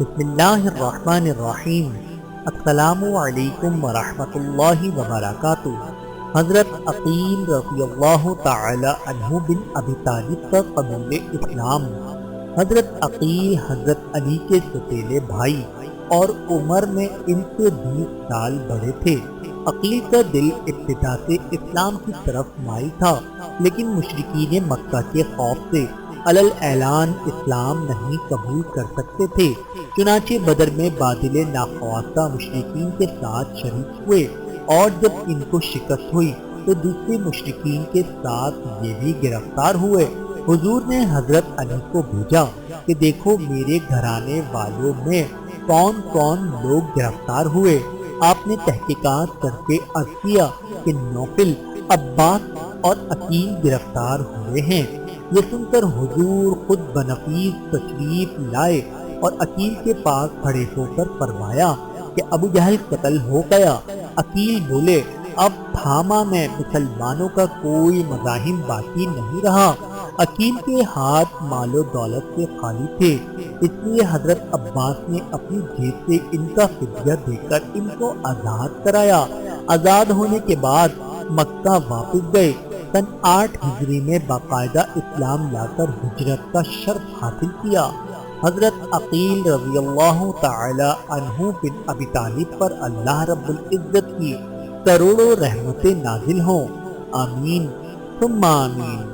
بسم اللہ الرحمن الرحیم۔ السلام علیکم ورحمۃ اللہ وبرکاتہ۔ حضرت عقیل رضی اللہ تعالی عنہ بن ابی طالب کا قبول اسلام۔ حضرت عقیل حضرت علی کے سوتیلے بھائی اور عمر میں ان سے 20 سال بڑے تھے۔ عقیل کا دل ابتدا سے اسلام کی طرف مائل تھا، لیکن مشرکین مکہ کے خوف سے علل اعلان اسلام نہیں قبول کر سکتے تھے، چنانچہ بدر میں بادل ناخواستہ مشرکین کے ساتھ شریک ہوئے، اور جب ان کو شکست ہوئی تو دوسرے مشرکین کے ساتھ یہ بھی گرفتار ہوئے۔ حضور نے حضرت علی کو بھیجا کہ دیکھو میرے گھرانے والوں میں کون کون لوگ گرفتار ہوئے۔ آپ نے تحقیقات کر کے عرض کیا کہ نوفل، عباس اور عقیل گرفتار ہوئے ہیں۔ یہ سن کر حضور خود بنفیس تشریف لائے اور عقیل کے پاس کھڑے ہو کر فرمایا کہ ابو جہل قتل ہو گیا۔ عقیل بولے، اب تھاما میں مسلمانوں کا کوئی مزاحم باقی نہیں رہا۔ عقیل کے ہاتھ مال و دولت سے خالی تھے، اس لیے حضرت عباس نے اپنی جیب سے ان کا فدیہ دے کر ان کو آزاد کرایا۔ آزاد ہونے کے بعد مکہ واپس گئے۔ سن 8 ہجری میں باقاعدہ اسلام لا کر ہجرت کا شرف حاصل کیا۔ حضرت عقیل رضی اللہ تعالی عنہ بن ابی طالب پر اللہ رب العزت کی کروڑوں رحمتیں نازل ہوں، آمین ثم آمین۔